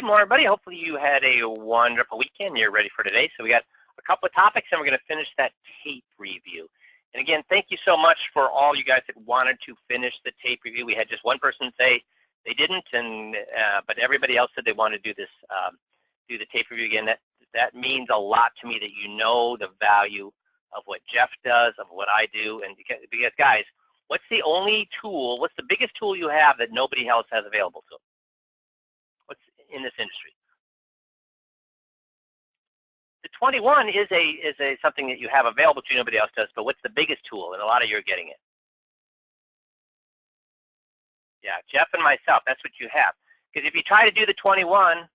good morning, everybody. Hopefully you had a wonderful weekend. You're ready for today. So we got a couple of topics, and we're going to finish that tape review. And again, thank you so much for all you guys that wanted to finish the tape review. We had just one person say they didn't, and but everybody else said they wanted to do this, do the tape review again. That means a lot to me that you know the value of what Jeff does, of what I do, and because guys, what's the only tool? What's the biggest tool you have that nobody else has available to them? What's in this industry? The 21 is something that you have available to you, nobody else does, but what's the biggest tool? And a lot of you are getting it. Yeah, Jeff and myself, that's what you have. Because if you try to do the 21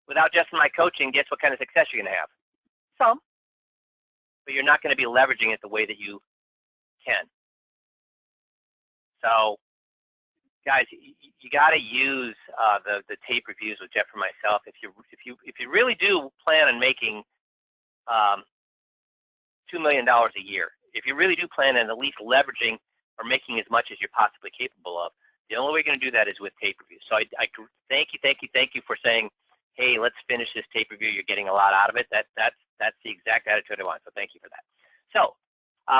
without Jeff and my coaching, guess what kind of success you're going to have? Some. But you're not going to be leveraging it the way that you can. So, guys, you got to use the tape reviews with Jeff and myself if you really do plan on making $2 million a year. If you really do plan on at least leveraging or making as much as you're possibly capable of, the only way you're going to do that is with tape reviews. So I thank you for saying, hey, let's finish this tape review. You're getting a lot out of it. That's the exact attitude I want. So thank you for that. So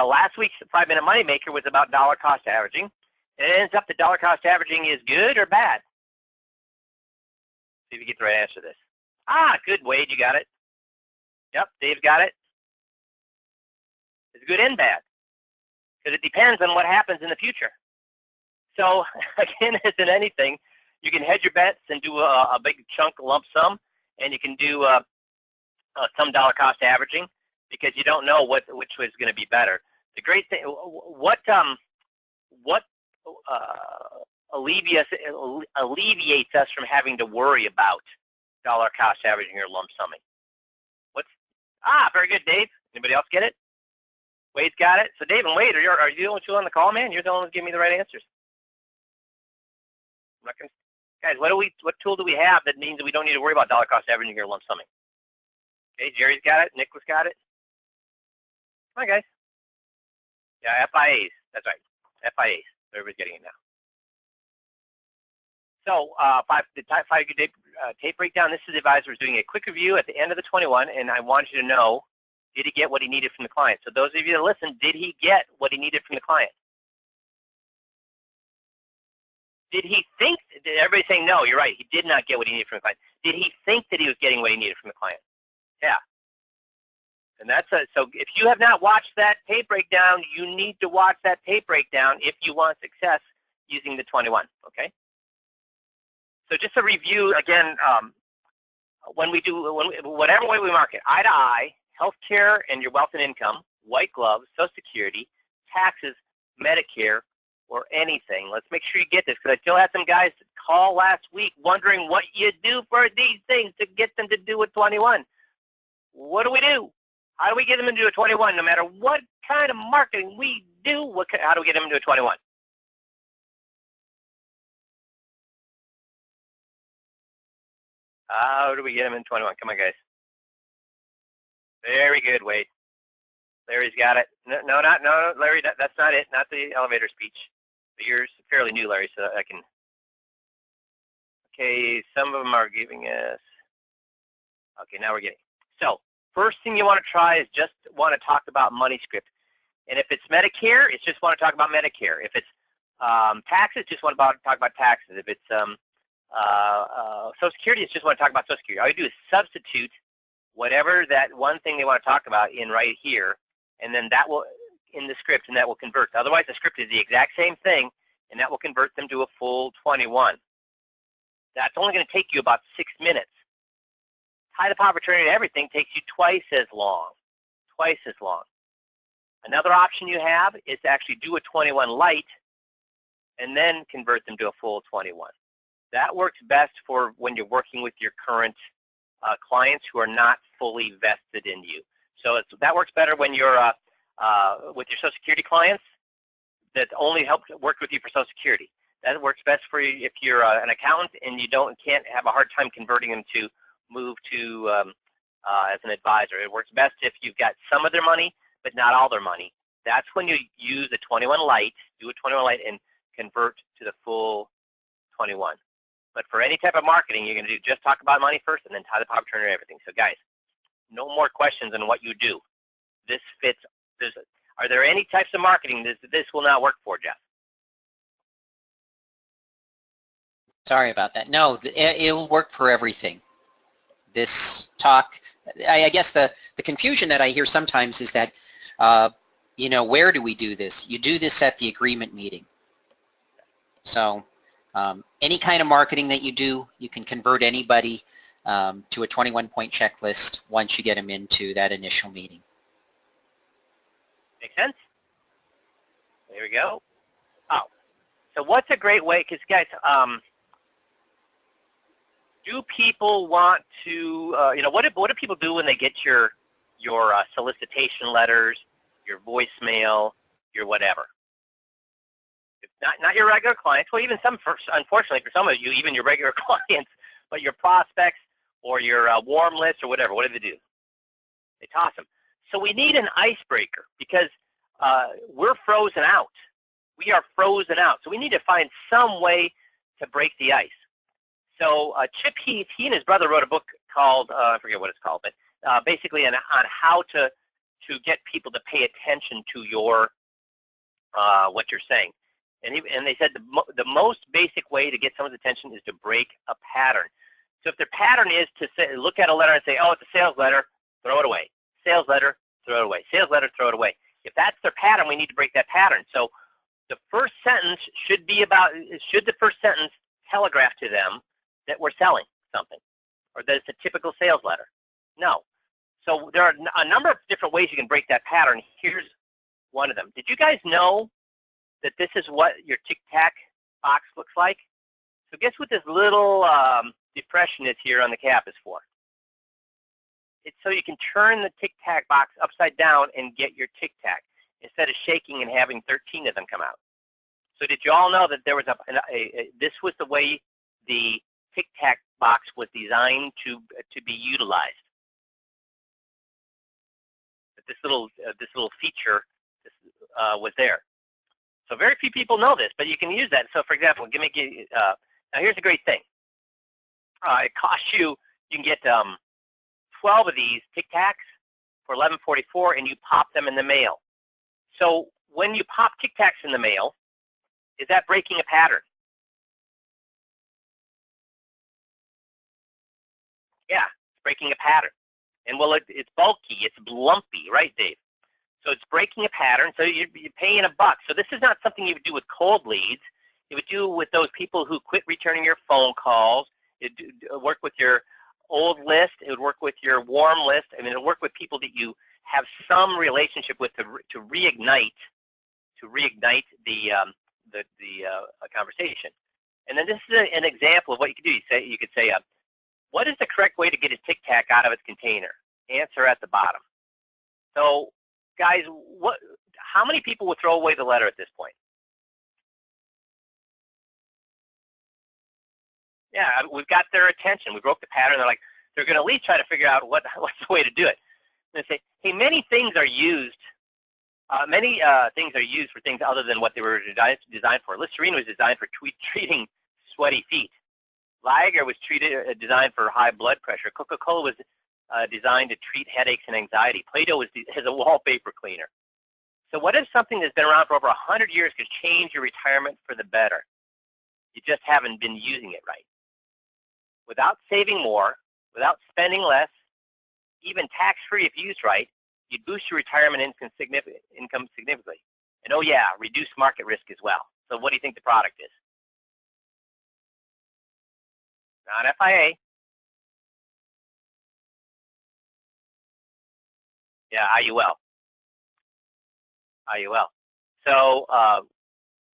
last week's 5-minute money maker was about dollar cost averaging. It ends up that dollar cost averaging is good or bad. See if you get the right answer to this. Ah, good, Wade, you got it. Yep, Dave's got it. It's good and bad because it depends on what happens in the future. So again, as in anything, you can hedge your bets and do a big chunk lump sum, and you can do some dollar cost averaging because you don't know which was going to be better. The great thing, what alleviates us from having to worry about dollar cost averaging or lump summing. Very good, Dave. Anybody else get it? Wade's got it. So Dave and Wade, are you the only two on the call, man? You're the only ones giving me the right answers. I'm not gonna, guys, what tool do we have that means that we don't need to worry about dollar cost averaging or lump summing? Okay, Jerry's got it. Nicholas got it. Come on, guys. Yeah, FIAs. That's right. FIAs. Everybody's getting it now. So the five-good tape breakdown. This is the advisor was doing a quick review at the end of the 21, and I want you to know, did he get what he needed from the client? So those of you that listen, did he get what he needed from the client? Did he think, everybody's saying no, you're right, he did not get what he needed from the client. Did he think that he was getting what he needed from the client? Yeah. And so if you have not watched that tape breakdown, you need to watch that tape breakdown if you want success using the 21, okay? So just a review, again, whatever way we market, eye to eye, healthcare and your wealth and income, white gloves, Social Security, taxes, Medicare, or anything. Let's make sure you get this because I still had some guys call last week wondering what you do for these things to get them to do a 21. What do we do? How do we get them to do a 21? No matter what kind of marketing we do, how do we get them to do a 21? How do we get them in 21? Come on, guys. Very good, Wade. Larry's got it. No, Larry, that's not it. Not the elevator speech. But you're fairly new, Larry, so I can. Okay, some of them are giving us. Okay, now we're getting. So first thing you want to try is just want to talk about money script. And if it's Medicare, it's just want to talk about Medicare. If it's taxes, just want to talk about taxes. If it's Social Security, it's just want to talk about Social Security. All you do is substitute whatever that one thing they want to talk about in right here, and then that will, in the script, and that will convert. Otherwise, the script is the exact same thing, and that will convert them to a full 21. That's only going to take you about 6 minutes. Tie the power of attorney to everything takes you twice as long. Twice as long. Another option you have is to actually do a 21 light and then convert them to a full 21. That works best for when you're working with your current clients who are not fully vested in you. So that works better when you're with your Social Security clients that only work with you for Social Security. That works best for you if you're an accountant and you can't have a hard time converting them to move to as an advisor. It works best if you've got some of their money but not all their money. That's when you use the 21 light, do a 21 light and convert to the full 21. But for any type of marketing, you're going to do just talk about money first and then tie the power of attorney to everything. So guys, no more questions on what you do. This fits. Are there any types of marketing this will not work for, Jeff? Sorry about that. No, it'll work for everything. This talk, I guess the confusion that I hear sometimes is that, you know, where do we do this? You do this at the agreement meeting. So any kind of marketing that you do, you can convert anybody to a 21-point checklist once you get them into that initial meeting. Make sense? There we go. Oh, so what's a great way? Because guys, do people want to? You know, what do people do when they get your solicitation letters, your voicemail, your whatever? Not your regular clients. Well, even some, unfortunately, for some of you, even your regular clients, but your prospects or your warm list or whatever. What do? They toss them. So we need an icebreaker because we're frozen out. We are frozen out. So we need to find some way to break the ice. So Chip Heath, he and his brother wrote a book called, I forget what it's called, but basically on how to get people to pay attention to your what you're saying. And they said the most basic way to get someone's attention is to break a pattern. So if their pattern is to say, look at a letter and say, oh, it's a sales letter, throw it away. Sales letter, throw it away. Sales letter, throw it away. If that's their pattern, we need to break that pattern. So the first sentence should be about, should the first sentence telegraph to them that we're selling something or that it's a typical sales letter? No. So there are a number of different ways you can break that pattern. Here's one of them. Did you guys know that this is what your tic-tac box looks like? So guess what this little depression is here on the cap is for? It's so you can turn the tic-tac box upside down and get your tic-tac instead of shaking and having 13 of them come out. So did you all know that there was this was the way the tic-tac box was designed to be utilized? This little feature was there. So very few people know this, but you can use that. So for example, now here's a great thing. It costs you can get 12 of these Tic Tacs for $11.44, and you pop them in the mail. So when you pop Tic Tacs in the mail, is that breaking a pattern? Yeah, it's breaking a pattern. And well, it's bulky, it's lumpy, right, Dave? So it's breaking a pattern, so you're paying $1. So this is not something you would do with cold leads. You would do with those people who quit returning your phone calls. It would work with your old list. It would work with your warm list. I mean, it would work with people that you have some relationship with to reignite the conversation. And then this is an example of what you could do. You could say, what is the correct way to get a Tic Tac out of its container? Answer at the bottom. So, guys, how many people would throw away the letter at this point? Yeah, we've got their attention. We broke the pattern. They're going to at least try to figure out what's the way to do it. And they say, hey, many things are used. Things are used for things other than what they were designed for. Listerine was designed for treating sweaty feet. Liger was designed for high blood pressure. Coca-Cola was designed to treat headaches and anxiety. Play-Doh is a wallpaper cleaner. So what if something that's been around for over 100 years could change your retirement for the better? You just haven't been using it right. Without saving more, without spending less, even tax-free if used right, you'd boost your retirement income significantly. And oh yeah, reduce market risk as well. So what do you think the product is? Not FIA. Yeah, IUL. IUL. So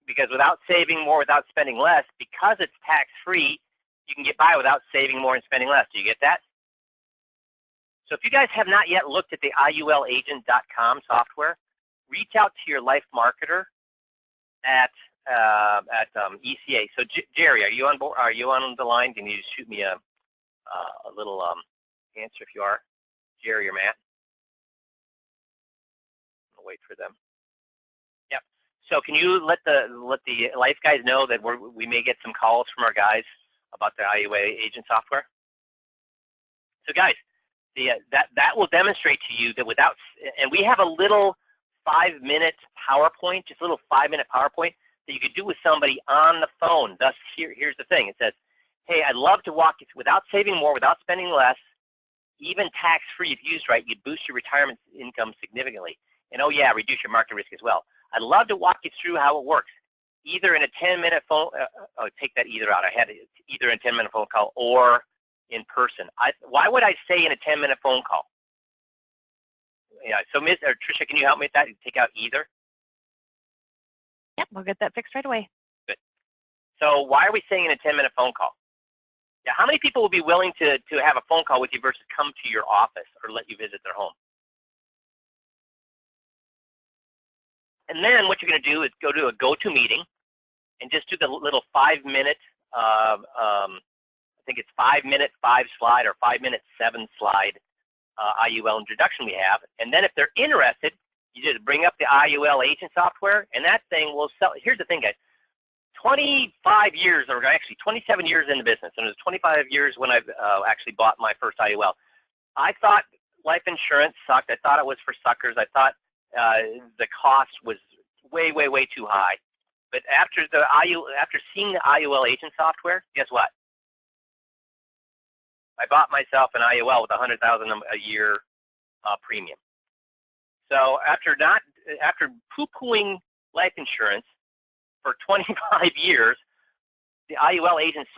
because without saving more, without spending less, because it's tax-free, you can get by without saving more and spending less. Do you get that? So if you guys have not yet looked at the IULagent.com software, reach out to your life marketer at ECA. So Jerry, are you on board? Are you on the line? Can you shoot me a little answer if you are, Jerry or Matt? I'll wait for them. Yep. So can you let the life guys know that we may get some calls from our guys about the IUL agent software? So guys, that will demonstrate to you that without, and we have a little 5-minute PowerPoint, just a little 5-minute PowerPoint that you could do with somebody on the phone. Thus, here's the thing. It says, hey, I'd love to walk you through, without saving more, without spending less, even tax-free if used right, you'd boost your retirement income significantly. And oh yeah, reduce your market risk as well. I'd love to walk you through how it works, either in a 10-minute phone, take that either out. I had it either in a 10-minute phone call or in person. Why would I say in a 10-minute phone call? Yeah, so Ms. or Tricia, can you help me with that? Take out either. Yep, we'll get that fixed right away. Good. So why are we saying in a 10-minute phone call? Yeah, how many people will be willing to have a phone call with you versus come to your office or let you visit their home? And then what you're going to do is go to a GoToMeeting and just do the little 5-minute, I think it's 5-minute 5-slide or 5-minute 7-slide IUL introduction we have. And then if they're interested, you just bring up the IUL agent software, and that thing will sell. Here's the thing, guys. 25 years, or actually 27 years in the business, and it was 25 years when I actually bought my first IUL. I thought life insurance sucked. I thought it was for suckers. I thought the cost was way, way, way too high. But after seeing the IUL agent software, guess what? I bought myself an IUL with $100,000 a year premium. So after poo-pooing life insurance for 25 years, the IUL agent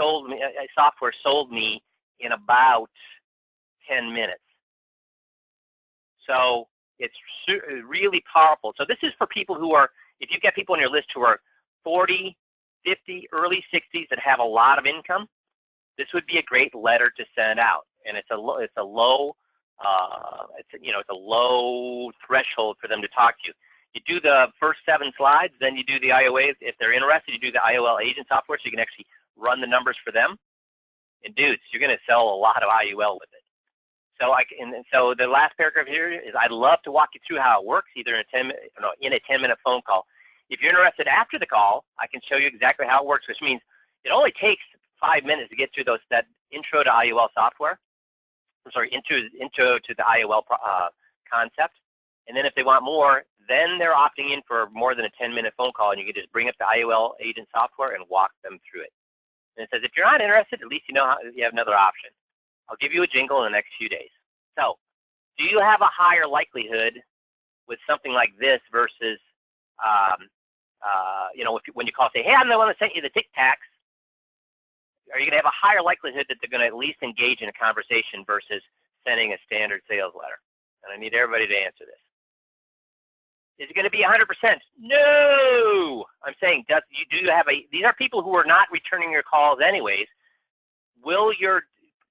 software sold me in about 10 minutes. So it's really powerful. So this is for people who are, if you've got people on your list who are 40, 50, early 60s that have a lot of income, this would be a great letter to send out. And it's a low threshold for them to talk to you. You do the first 7 slides, then you do the IOA. If they're interested, you do the IUL agent software so you can actually run the numbers for them. And dudes, you're going to sell a lot of IUL with it. So so the last paragraph here is, I'd love to walk you through how it works, either in a 10-minute phone call. If you're interested after the call, I can show you exactly how it works, which means it only takes 5 minutes to get through that intro to IUL software. I'm sorry, intro to the IUL concept. And then if they want more, then they're opting in for more than a 10-minute phone call, and you can just bring up the IUL agent software and walk them through it. And it says, if you're not interested, at least you know you have another option. I'll give you a jingle in the next few days. So, do you have a higher likelihood with something like this versus, when you call and say, hey, I'm the one that sent you the Tic Tacs, are you going to have a higher likelihood that they're going to at least engage in a conversation versus sending a standard sales letter? And I need everybody to answer this. Is it going to be 100%? No! I'm saying, these are people who are not returning your calls anyways. Will your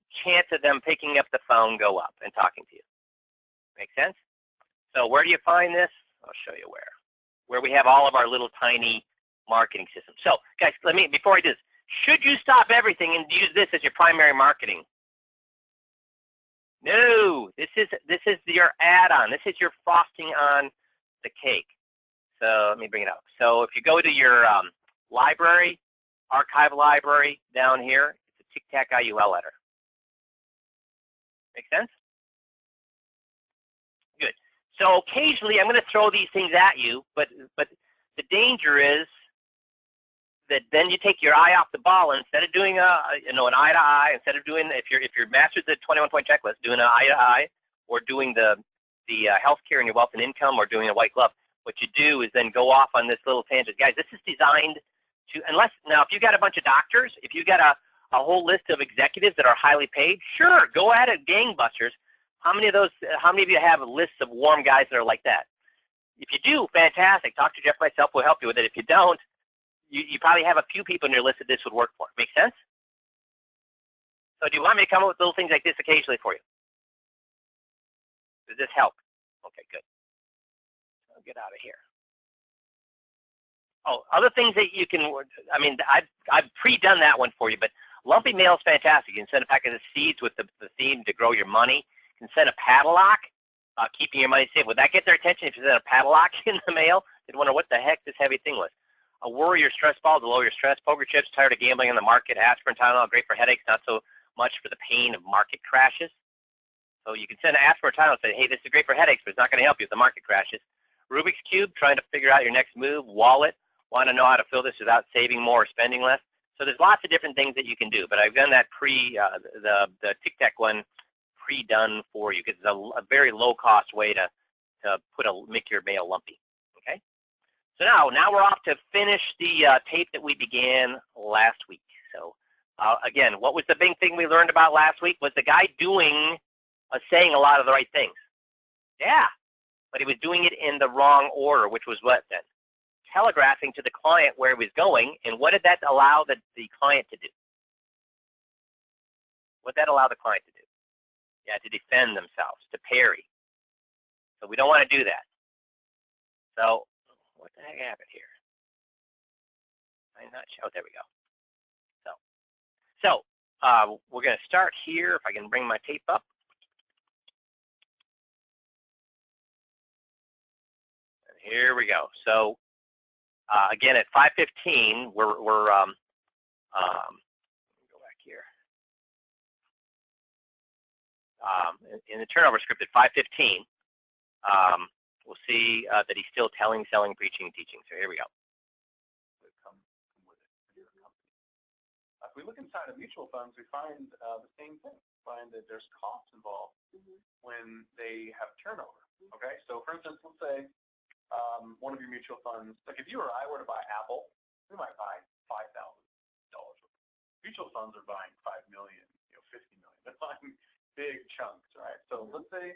chance of them picking up the phone go up and talking to you? Make sense? So where do you find this? I'll show you where we have all of our little tiny marketing systems. So guys, before I do this, should you stop everything and use this as your primary marketing? No, this is your add-on. This is your frosting on the cake. So let me bring it up. So if you go to your library, archive library down here, it's a Tic Tac IUL letter. Make sense? Good. So occasionally I'm going to throw these things at you, but the danger is that then you take your eye off the ball, and instead of doing an eye-to-eye, instead of doing, if you're mastered the 21-point checklist, doing an eye-to-eye, or doing the healthcare and your wealth and income, or doing a white glove, what you do is then go off on this little tangent. Guys, this is designed to, now if you've got a bunch of doctors, if you've got a whole list of executives that are highly paid, sure, go at it gangbusters. How many of you have lists of warm guys that are like that? If you do, fantastic. Talk to Jeff myself, we'll help you with it. If you don't, you probably have a few people in your list that this would work for. Make sense? So do you want me to come up with little things like this occasionally for you? Does this help? Okay, good. I'll get out of here. Oh, other things that you can, I've pre-done that one for you, but lumpy mail is fantastic. You can send a packet of seeds with the theme to grow your money. You can send a padlock, keeping your money safe. Would that get their attention if you send a padlock in the mail? They'd wonder what the heck this heavy thing was. a worry or stress ball to lower your stress. Poker chips, tired of gambling in the market. Aspirin, Tylenol, great for headaches, not so much for the pain of market crashes. So you can send aspirin, Tylenol and say, hey, this is great for headaches, but it's not going to help you if the market crashes. Rubik's Cube, trying to figure out your next move. Wallet, want to know how to fill this without saving more or spending less. So there's lots of different things that you can do, but I've done that the Tic Tac one pre-done for you because it's a very low-cost way to make your mail lumpy. Okay. So now we're off to finish the tape that we began last week. So again, what was the big thing we learned about last week? Was the guy saying a lot of the right things? Yeah, but he was doing it in the wrong order, which was what then? Telegraphing to the client where he was going, and what did that allow the client to do? What did that allow the client to do? Yeah, to defend themselves, to parry. So we don't want to do that. So what the heck happened here? I'm not sure. Oh, there we go. So we're going to start here. If I can bring my tape up. And here we go. So again, at 5:15, we're go back here. In the turnover script at 5:15, we'll see that he's still telling, selling, preaching, and teaching. So here we go. If we look inside of mutual funds, we find the same thing. We find that there's costs involved when they have turnover. Okay, so for instance, let's say one of your mutual funds, like if you or I were to buy Apple, we might buy $5,000 worth. Mutual funds are buying $5 million, $50 million. They're buying big chunks, right? So let's say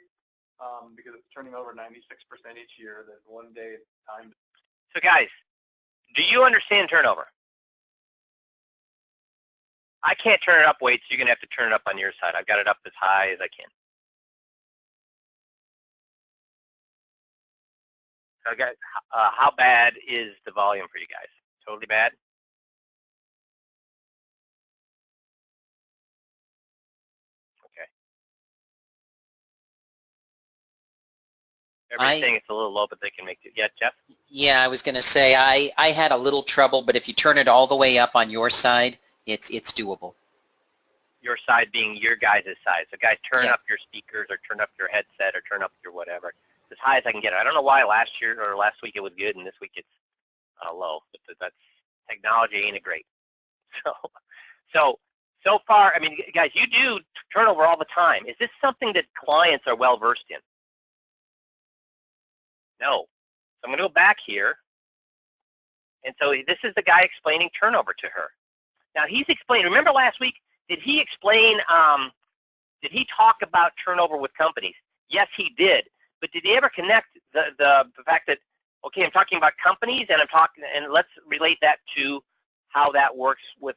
because it's turning over 96% each year, that one day it's time. So guys, do you understand turnover? I can't turn it up, Wade, so you're going to have to turn it up on your side. I've got it up as high as I can. So guys, how bad is the volume for you guys? Totally bad? Okay. Everybody's saying it's a little low, but they can make it. Yeah, Jeff? Yeah, I was going to say I had a little trouble, but if you turn it all the way up on your side, it's doable. Your side being your guys' side. So guys, turn Yeah. up your speakers or turn up your headset or turn up your whatever. As high as I can get it. I don't know why last year or last week it was good and this week it's low. But that's technology, ain't it great? So far, I mean, guys, you do turnover all the time. Is this something that clients are well versed in? No. So I'm going to go back here. And so this is the guy explaining turnover to her. Now he's explaining, remember last week, did he explain, did he talk about turnover with companies? Yes, he did. But did he ever connect the fact that, okay, I'm talking about companies and let's relate that to how that works with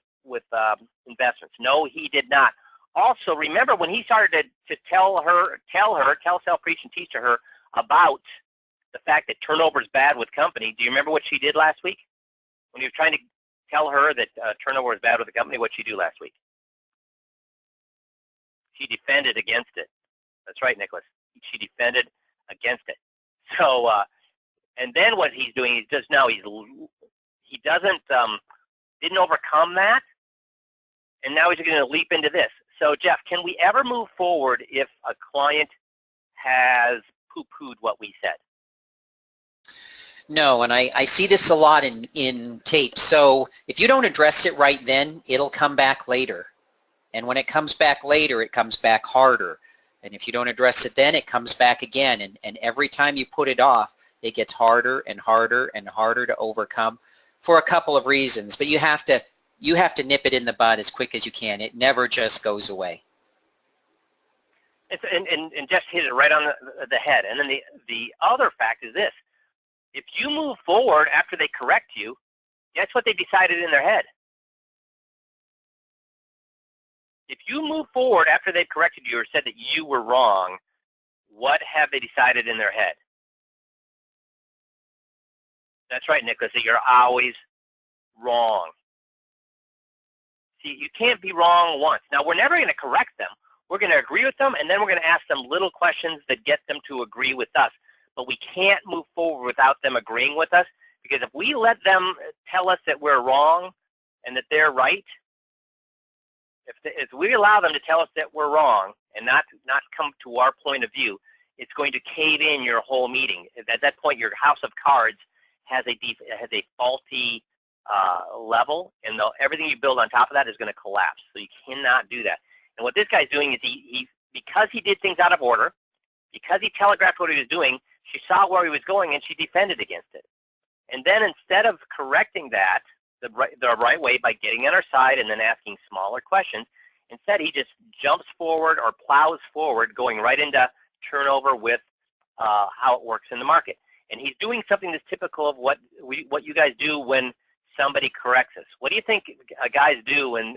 investments? No, he did not. Also, remember when he started to tell, sell, preach, and teach to her about the fact that turnover is bad with companies, do you remember what she did last week? When he was trying to tell her that turnover is bad with the company, what did she do last week? She defended against it. That's right, Nicholas. She defended against it. So, and then what he's doing, he didn't overcome that, and now he's going to leap into this. So, Jeff, can we ever move forward if a client has poo-pooed what we said? No, and I see this a lot in tape. So if you don't address it right then, it'll come back later. And when it comes back later, it comes back harder. And if you don't address it then, it comes back again. And every time you put it off, it gets harder and harder and harder to overcome for a couple of reasons. But you have to nip it in the bud as quick as you can. It never just goes away. And Jeff hit it right on the head. And then the other fact is this. If you move forward after they correct you, guess what they decided in their head? If you move forward after they've corrected you or said that you were wrong, what have they decided in their head? That's right, Nicholas, that you're always wrong. See, you can't be wrong once. Now, we're never going to correct them. We're going to agree with them, and then we're going to ask them little questions that get them to agree with us. But we can't move forward without them agreeing with us Because if we let them tell us that we're wrong and that they're right, if we allow them to tell us that we're wrong and not come to our point of view, it's going to cave in your whole meeting. At that point, your house of cards has a faulty level, and everything you build on top of that is going to collapse. So you cannot do that. And what this guy's doing is because he did things out of order, because he telegraphed what he was doing, she saw where he was going and she defended against it. And then instead of correcting that the right way by getting on our side and then asking smaller questions, instead he just jumps forward or plows forward, going right into turnover with how it works in the market. And he's doing something that's typical of what you guys do when somebody corrects us. What do you think guys do when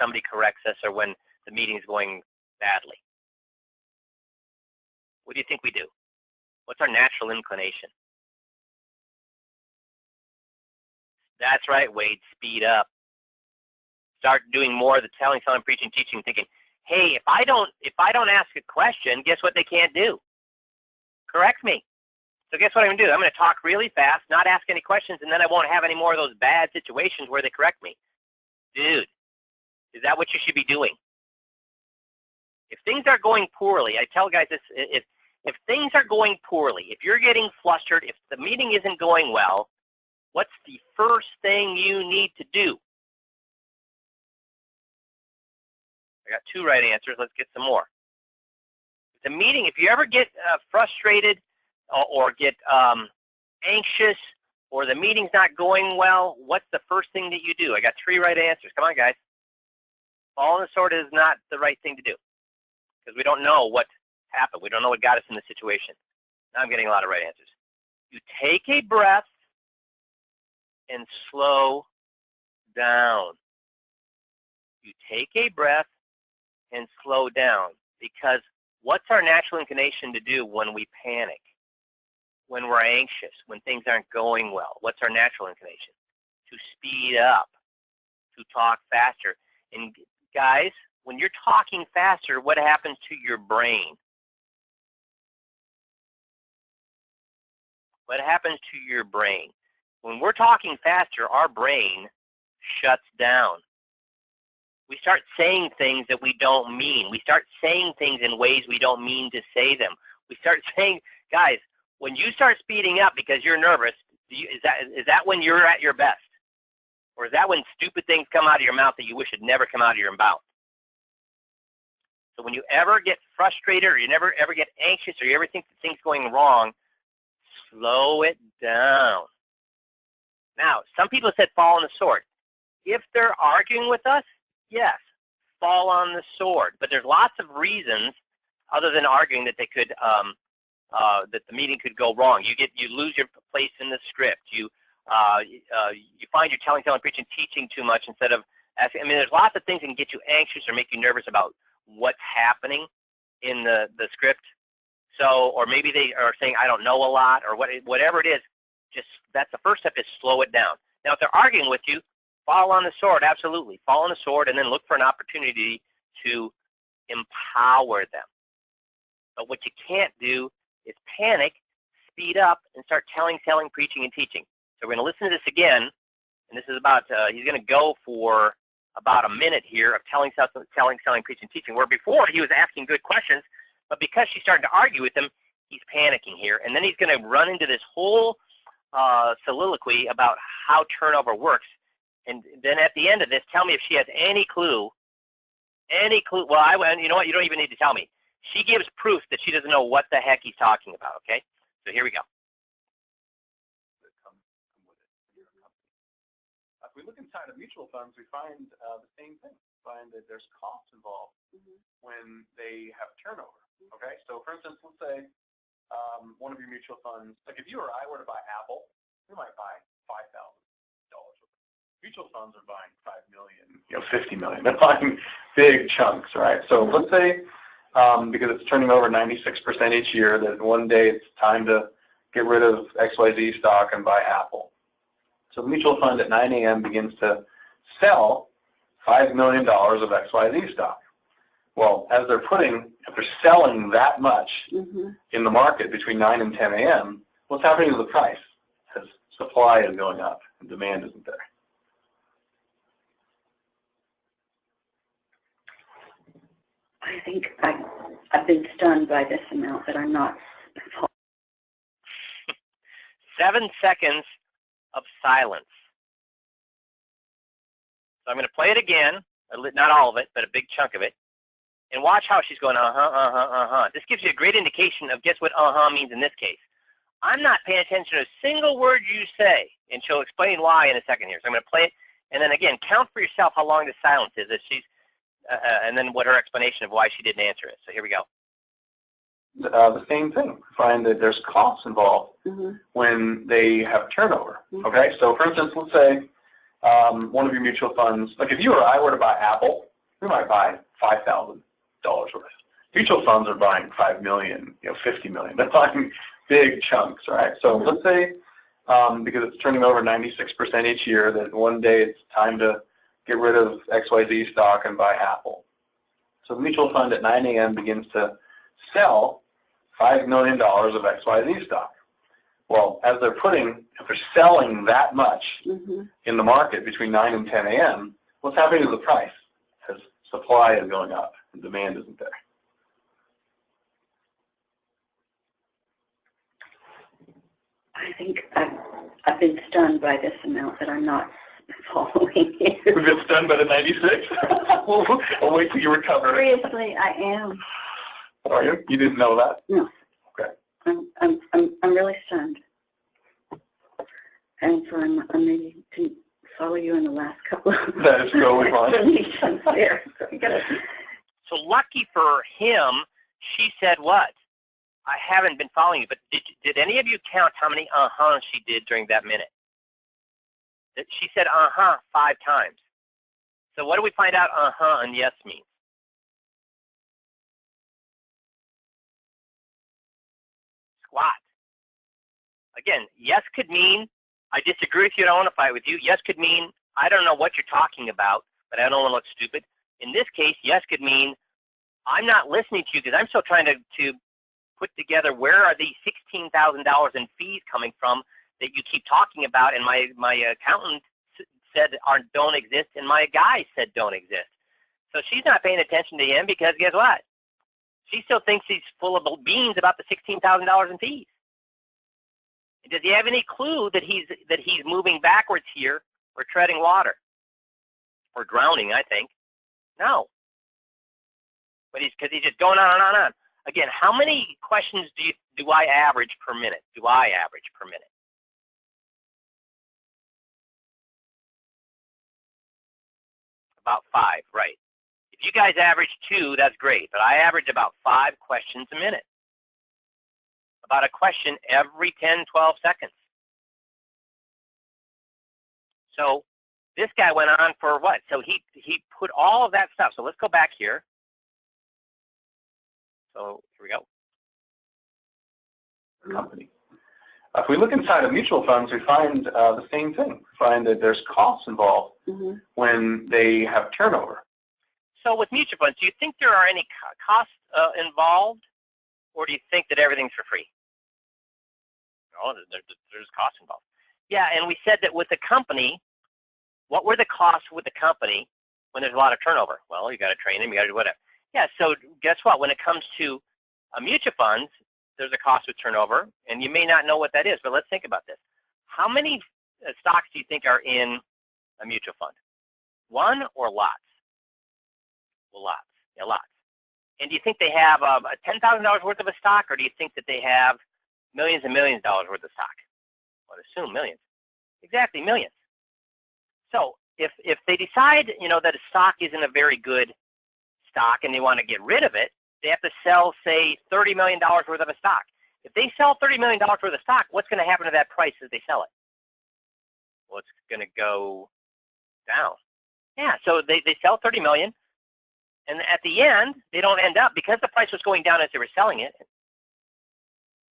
somebody corrects us or when the meeting's going badly? What do you think we do? What's our natural inclination? That's right, Wade, speed up. Start doing more of the telling, selling, preaching, teaching, thinking, hey, if I don't ask a question, guess what they can't do? Correct me. So guess what I'm going to do? I'm going to talk really fast, not ask any questions, and then I won't have any more of those bad situations where they correct me. Dude, is that what you should be doing? If things are going poorly, I tell guys this, if things are going poorly, if you're getting flustered, if the meeting isn't going well, what's the first thing you need to do? I got 2 right answers. Let's get some more. The meeting, if you ever get frustrated or get anxious or the meeting's not going well, what's the first thing that you do? I got 3 right answers. Come on, guys. Fall on the sword is not the right thing to do because we don't know what happened. We don't know what got us in the situation. Now I'm getting a lot of right answers. You take a breath and slow down. You take a breath and slow down, because what's our natural inclination to do when we panic, when we're anxious, when things aren't going well? What's our natural inclination? To speed up, to talk faster. And guys, when you're talking faster, what happens to your brain? What happens to your brain? When we're talking faster, our brain shuts down. We start saying things that we don't mean. We start saying things in ways we don't mean to say them. We start saying, guys, when you start speeding up because you're nervous, is that when you're at your best? Or is that when stupid things come out of your mouth that you wish had never come out of your mouth? So when you ever get frustrated or you never ever get anxious or you ever think that things going wrong, slow it down. Now, some people said fall on the sword. If they're arguing with us, yes, fall on the sword. But there's lots of reasons other than arguing that they could that the meeting could go wrong. You lose your place in the script. You find you're telling, preaching, teaching too much instead of asking. I mean, there's lots of things that can get you anxious or make you nervous about what's happening in the script. So, or maybe they are saying, I don't know a lot, or whatever it is. Just that's the first step, is slow it down. Now, if they're arguing with you, fall on the sword, absolutely. Fall on the sword and then look for an opportunity to empower them. But what you can't do is panic, speed up, and start telling, selling, preaching, and teaching. So we're going to listen to this again, and this is about, he's going to go for about a minute here of telling, selling, preaching, teaching, where before he was asking good questions, but because she's starting to argue with him, he's panicking here. And then he's going to run into this whole soliloquy about how turnover works. And then at the end of this, tell me if she has any clue. Well, you know what? You don't even need to tell me. She gives proof that she doesn't know what the heck he's talking about, okay? So here we go. If we look inside of mutual funds, we find the same thing. We find that there's costs involved when they have turnover, okay? So for instance, let's say one of your mutual funds, like if you or I were to buy Apple, we might buy $5,000. Mutual funds are buying $5 million, $50 million. They're buying big chunks, right? So let's say because it's turning over 96% each year, that one day it's time to get rid of XYZ stock and buy Apple. So the mutual fund at 9 a.m. begins to sell $5 million of XYZ stock. Well, as they're selling that much in the market between 9 and 10 a.m., what's happening to the price? Has supply is going up and demand isn't there. I think I've been stunned by this amount that I'm not. 7 seconds of silence. So I'm going to play it again, not all of it, but a big chunk of it, and watch how she's going, This gives you a great indication of guess what means in this case. I'm not paying attention to a single word you say, and she'll explain why in a second here. So I'm going to play it, and then again, count for yourself how long the silence is, and then what her explanation of why she didn't answer it. So here we go. The same thing. Find that there's costs involved when they have turnover. Okay, so for instance, let's say one of your mutual funds, like if you or I were to buy Apple, we might buy $5,000 worth. Mutual funds are buying $5 million, $50 million. They're buying big chunks, right? So let's say because it's turning over 96% each year, that one day it's time to get rid of XYZ stock and buy Apple. So the mutual fund at 9 a.m. begins to sell $5 million of XYZ stock. Well, as if they're selling that much in the market between 9 and 10 a.m., what's happening to the price? As supply is going up and demand isn't there. I think I've been stunned by this amount that I'm not following you. We've been stunned by the 96? I'll wait till you recover. Seriously, I am. Are you? You didn't know that? No. Okay. I'm really stunned. And so I'm maybe to follow you in the last couple of That is totally fine. explanations there. So lucky for him, she said what? I haven't been following you, but did any of you count how many she did during that minute? She said 5 times. So what do we find out and yes means? Squat. Again, yes could mean I disagree with you, I don't want to fight with you. Yes could mean I don't know what you're talking about, but I don't want to look stupid. In this case, yes could mean I'm not listening to you because I'm still trying to put together where are these $16,000 in fees coming from that you keep talking about, and my accountant said don't exist, and my guy said don't exist. So she's not paying attention to him because guess what? She still thinks he's full of beans about the $16,000 in fees. Does he have any clue that he's moving backwards here or treading water or drowning? I think no. But because he's just going on and on and on. Again, how many questions do I average per minute? About 5, right. If you guys average 2, that's great, but I average about 5 questions a minute. About a question every 10, 12 seconds. So this guy went on for what? So he put all of that stuff. So let's go back here. So here we go. Company. If we look inside of mutual funds, we find the same thing. We find that there's costs involved when they have turnover. So with mutual funds, do you think there are any costs involved, or do you think that everything's for free? No, there's costs involved. Yeah, and we said that with the company, what were the costs with the company when there's a lot of turnover? Well, you got to train them, you got to do whatever. Yeah, so guess what? When it comes to mutual funds, there's a cost with turnover, and you may not know what that is, but let's think about this. How many stocks do you think are in a mutual fund? 1 or lots? Well, lots. Yeah, lots. And do you think they have $10,000 worth of a stock, or do you think that they have millions and millions of dollars worth of stock? Well, I'd assume millions. Exactly, millions. So if they decide, that a stock isn't a very good stock and they want to get rid of it, they have to sell, say, $30 million worth of a stock. If they sell $30 million worth of stock, what's going to happen to that price as they sell it? Well, it's going to go down. Yeah, so they sell $30 million, and at the end, they don't end up, because the price was going down as they were selling it,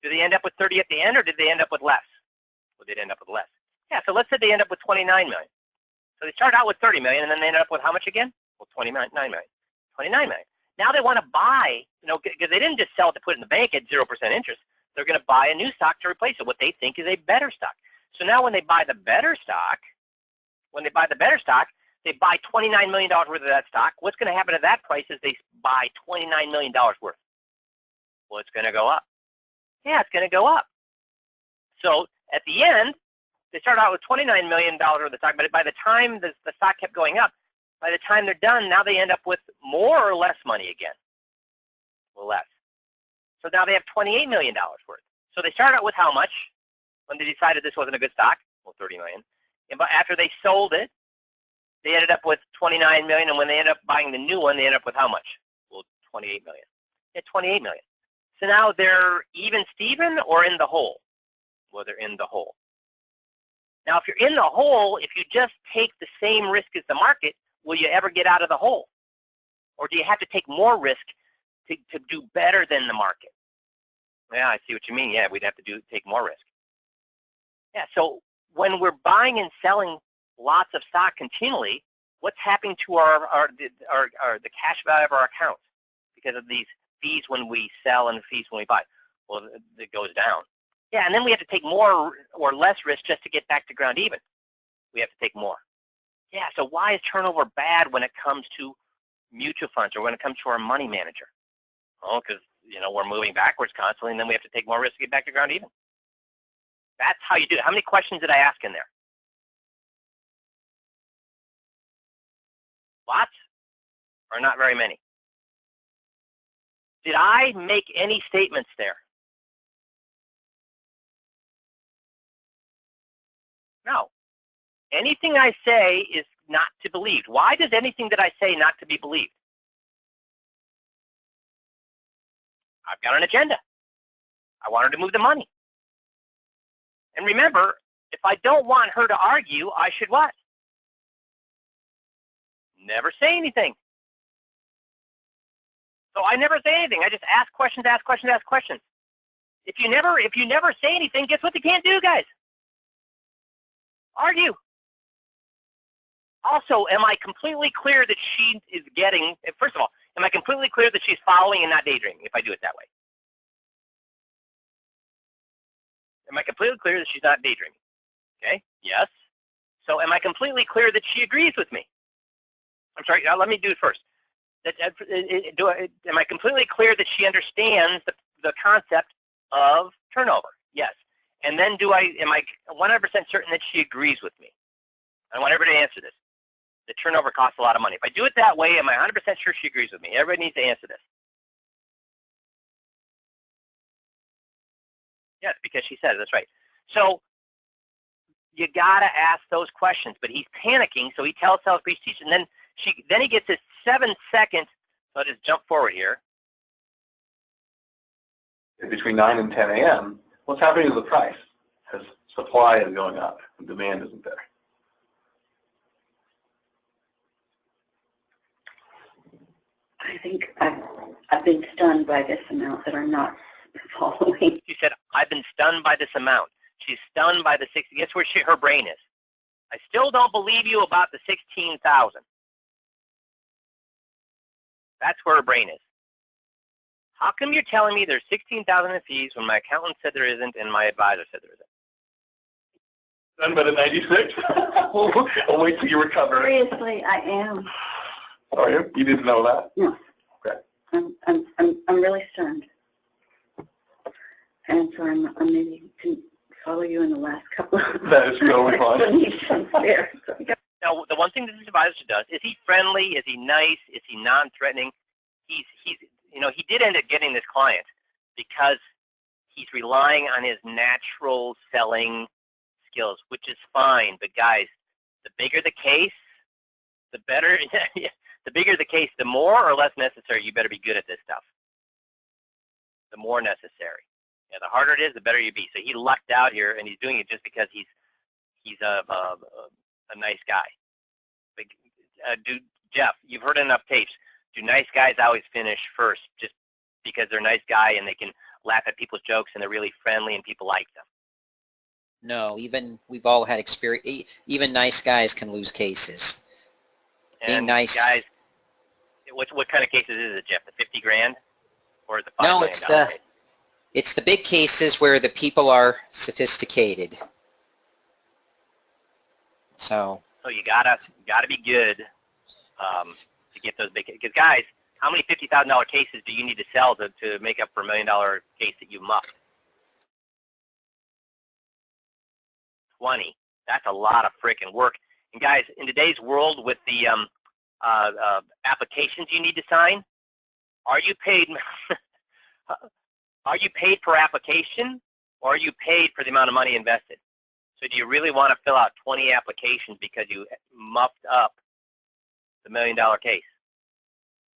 do they end up with 30 at the end, or did they end up with less? Well, they'd end up with less. Yeah, so let's say they end up with 29 million. So they start out with 30 million, and then they end up with how much again? Well, 29 million. 29 million. Now they want to buy, because they didn't just sell it to put it in the bank at 0% interest. They're going to buy a new stock to replace it, what they think is a better stock. So now when they buy the better stock, they buy $29 million worth of that stock. What's going to happen to that price is they buy $29 million worth? Well, it's going to go up. Yeah, it's going to go up. So at the end, they start out with $29 million worth of stock, but by the time the stock kept going up, by the time they're done, now they end up with more or less money again. Well, less. So now they have $28 million worth. So they started out with how much when they decided this wasn't a good stock? Well, $30 million. And after they sold it, they ended up with $29 million, and when they ended up buying the new one, they ended up with how much? Well, $28 million. Yeah, $28 million. So now they're even Steven or in the hole? Well, they're in the hole. Now, if you're in the hole, if you just take the same risk as the market, will you ever get out of the hole? Or do you have to take more risk to do better than the market? Yeah, I see what you mean. Yeah, we'd have to take more risk. Yeah, so when we're buying and selling lots of stock continually, what's happening to the cash value of our accounts because of these fees when we sell and fees when we buy? Well, it goes down. Yeah, and then we have to take more or less risk just to get back to ground even. We have to take more. Yeah, so why is turnover bad when it comes to mutual funds or when it comes to our money manager? Oh, because we're moving backwards constantly, and then we have to take more risk to get back to ground even. That's how you do it. How many questions did I ask in there? Lots or not very many? Did I make any statements there? No. Anything I say is not to be believed. Why does anything that I say not to be believed? I've got an agenda. I want her to move the money. And remember, if I don't want her to argue, I should what? Never say anything. So I never say anything. I just ask questions, ask questions, ask questions. If you never say anything, guess what they can't do, guys? Argue. Also, am I completely clear that she is getting, first of all, am I completely clear that she's following and not daydreaming if I do it that way? Am I completely clear that she's not daydreaming? Okay, yes. So am I completely clear that she agrees with me? I'm sorry, let me do it first. Am I completely clear that she understands the concept of turnover? Yes. And then am I 100% certain that she agrees with me? I want everybody to answer this. The turnover costs a lot of money. If I do it that way, am I 100% sure she agrees with me? Everybody needs to answer this. Yes, because she said it. That's right. So you got to ask those questions. But he's panicking, so he tells Sales Breach Teacher, and then he gets his 7-second. So I'll just jump forward here. Between 9 and 10 a.m., what's happening to the price? Because supply is going up and demand isn't there. I think I've been stunned by this amount that I'm not following. She said, I've been stunned by this amount. She's stunned by the 60. Guess where her brain is? I still don't believe you about the 16,000. That's where her brain is. How come you're telling me there's 16,000 in fees when my accountant said there isn't and my advisor said there isn't? Done by the 96? I'll wait till you recover. Seriously, I am. Are you? You didn't know that? No. Okay. I'm really stunned. And so I'm maybe to follow you in the last couple of That is totally fine. Now, the one thing that this advisor does, is he friendly? Is he nice? Is he non-threatening? He did end up getting this client because he's relying on his natural selling skills, which is fine. But guys, the bigger the case, the better. The bigger the case, the more or less necessary you better be good at this stuff. The more necessary. Yeah, the harder it is, the better you be. So he lucked out here, and he's doing it just because he's a nice guy. Jeff, you've heard enough tapes. Do nice guys always finish first just because they're a nice guy and they can laugh at people's jokes and they're really friendly and people like them? No, we've all had experience. Even nice guys can lose cases. Being nice. Guys, what kind of cases is it, Jeff? The 50 grand or the $5 million case? It's the big cases where the people are sophisticated. So you gotta be good to get those big. Because guys, how many $50,000 cases do you need to sell to make up for $1 million case that you muffed? 20. That's a lot of freaking work. And guys, in today's world with the applications you need to sign, are you paid? Are you paid per application, or are you paid for the amount of money invested? So do you really want to fill out 20 applications because you muffed up the $1 million case?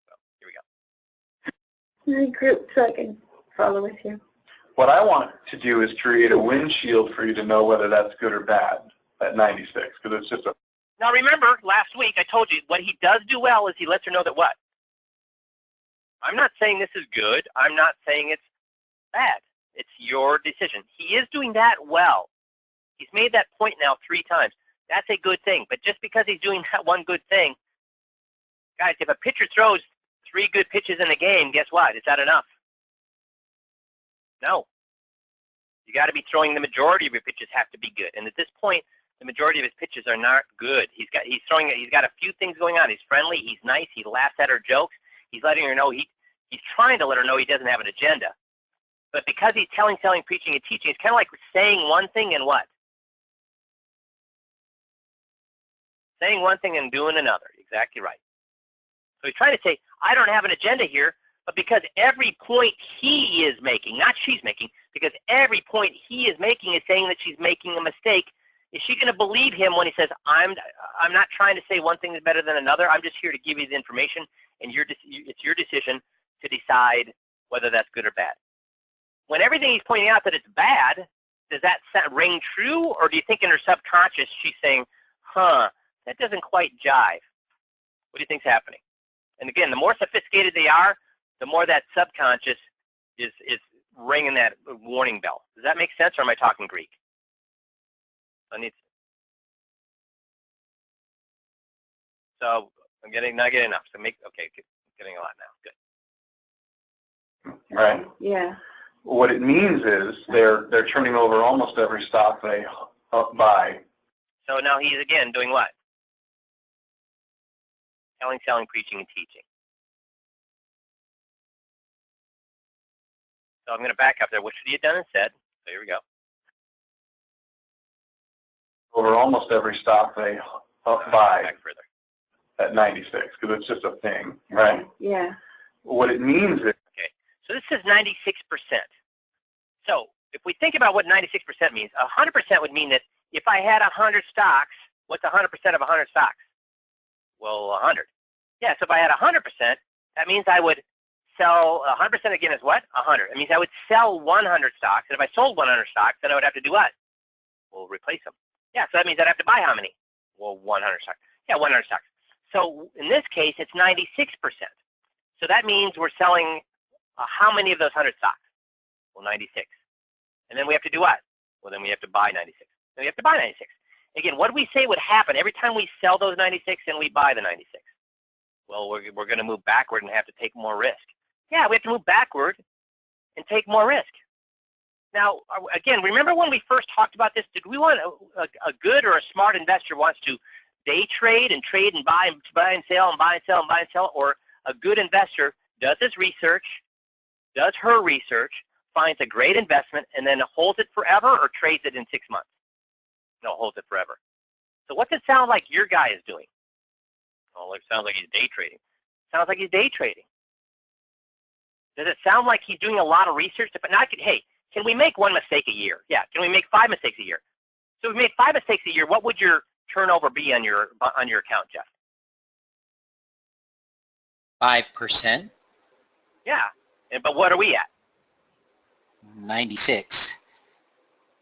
So, here we go. Group so I can follow with you. What I want to do is create a windshield for you to know whether that's good or bad at 96, because it's just a... Now remember, last week I told you what he does do well is he lets her know that what? I'm not saying this is good. I'm not saying it's bad. It's your decision. He is doing that well. He's made that point now 3 times. That's a good thing. But just because he's doing that one good thing, guys, if a pitcher throws 3 good pitches in a game, guess what? Is that enough? No. You got to be throwing the majority of your pitches have to be good. And at this point, the majority of his pitches are not good. He's got a few things going on. He's friendly. He's nice. He laughs at her jokes. He's letting her know he's trying to let her know he doesn't have an agenda. But because he's telling, selling, preaching, and teaching, it's kind of like saying one thing and what? Saying one thing and doing another. Exactly right. So he's trying to say, I don't have an agenda here, but because every point he is making, not she's making, because every point he is making is saying that she's making a mistake, is she going to believe him when he says, I'm not trying to say one thing is better than another, I'm just here to give you the information, and it's your decision to decide whether that's good or bad. When everything he's pointing out that it's bad, does that ring true, or do you think in her subconscious she's saying, that doesn't quite jive? What do you think's happening? And again, the more sophisticated they are, the more that subconscious is ringing that warning bell. Does that make sense, or am I talking Greek? So I'm not getting enough. So getting a lot now. Good. Right? Yeah. What it means is they're turning over almost every stock they buy. So now he's again doing what? Telling, selling, preaching, and teaching. So I'm going to back up there. What should he have done and said? So here we go. Over almost every stock they buy Back further. at 96, because it's just a thing, right? Yeah. What it means is... Okay, so this is 96%. So if we think about what 96% means, 100% would mean that if I had 100 stocks, what's 100% of 100 stocks? Well, 100. Yeah, so if I had 100%, that means I would sell 100% again is what? 100. It means I would sell 100 stocks, and if I sold 100 stocks, then I would have to do what? Well, replace them. Yeah, so that means I'd have to buy how many? Well, 100 stocks. Yeah, 100 stocks. So in this case, it's 96%. So that means we're selling how many of those 100 stocks? Well, 96. And then we have to do what? Well, then we have to buy 96. Then we have to buy 96. Again, what do we say would happen every time we sell those 96 and we buy the 96? Well, we're going to move backward and have to take more risk. Yeah, we have to move backward and take more risk. Now, again, remember when we first talked about this, did we want a good or a smart investor wants to day trade and buy and sell and buy and sell and buy and sell, or a good investor does his research, does her research, finds a great investment, and then holds it forever or trades it in 6 months? No, holds it forever. So what's it sound like your guy is doing? Oh, it sounds like he's day trading. Sounds like he's day trading. Does it sound like he's doing a lot of research? But not, hey, can we make 1 mistake a year? Yeah. Can we make 5 mistakes a year? So if we made 5 mistakes a year, what would your turnover be on your account, Jeff? 5%. Yeah. But what are we at? 96.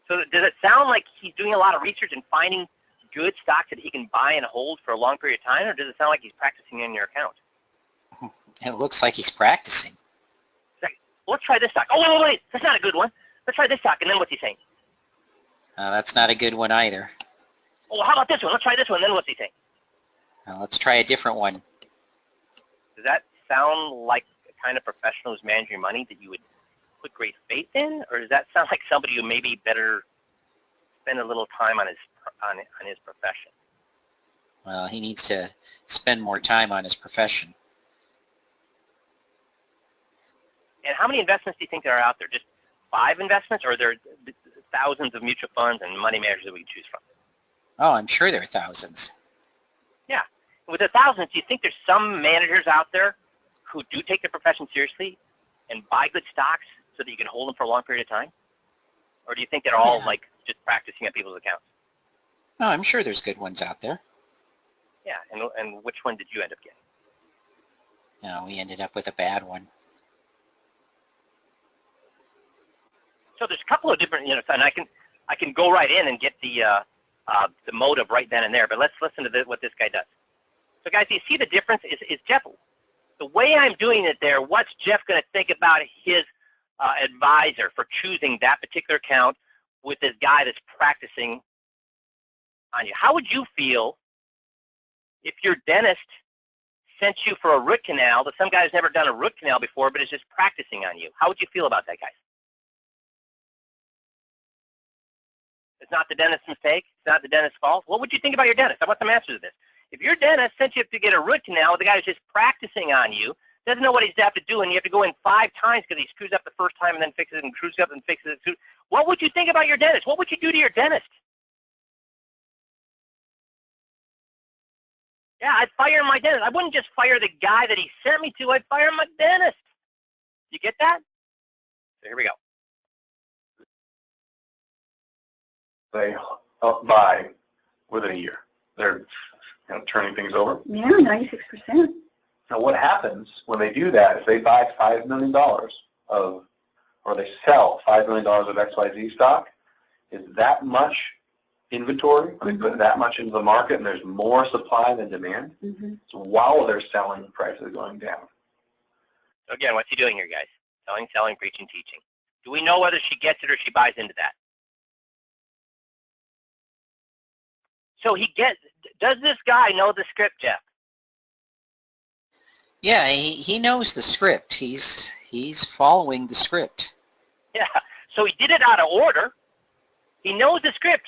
So does it sound like he's doing a lot of research and finding good stocks that he can buy and hold for a long period of time, or does it sound like he's practicing in your account? It looks like he's practicing. Well, let's try this stock. Oh, wait, that's not a good one. Let's try this stock, and then what's he saying? That's not a good one either. Oh, how about this one? Let's try this one, and then what's he saying? Let's try a different one. Does that sound like a kind of professional who's managing money that you would put great faith in, or does that sound like somebody who maybe better spend a little time on his profession? Well, he needs to spend more time on his profession. And how many investments do you think there are out there? Just 5 investments, or are there thousands of mutual funds and money managers that we can choose from? Oh, I'm sure there are thousands. Yeah. With the thousands, do you think there's some managers out there who do take their profession seriously and buy good stocks so that you can hold them for a long period of time? Or do you think they're all Yeah. like just practicing at people's accounts? No, I'm sure there's good ones out there. Yeah. And which one did you end up getting? No, we ended up with a bad one. So there's a couple of different, and I can go right in and get the motive right then and there. But let's listen to what this guy does. So guys, you see the difference? Is Jeff, the way I'm doing it there, what's Jeff going to think about his advisor for choosing that particular account with this guy that's practicing on you? How would you feel if your dentist sent you for a root canal that some guy's never done a root canal before but is just practicing on you? How would you feel about that, guys? It's not the dentist's mistake. It's not the dentist's fault. What would you think about your dentist? I want some answers to this. If your dentist sent you to get a root canal, the guy who's just practicing on you, doesn't know what he's have to do, and you have to go in 5 times because he screws up the first time and then fixes it and screws up and fixes it. What would you think about your dentist? What would you do to your dentist? Yeah, I'd fire my dentist. I wouldn't just fire the guy that he sent me to. I'd fire my dentist. You get that? So here we go. They buy within a year. They're turning things over. Yeah, 96%. Now what happens when they do that, if they buy $5 million of, or they sell $5 million of XYZ stock, is that much inventory, they put that much into the market and there's more supply than demand. Mm-hmm. So while they're selling, prices are going down. So again, what's he doing here, guys? Selling, selling, preaching, teaching. Do we know whether she gets it or she buys into that? So does this guy know the script, Jeff? Yeah, he knows the script. He's following the script. Yeah. So he did it out of order. He knows the script,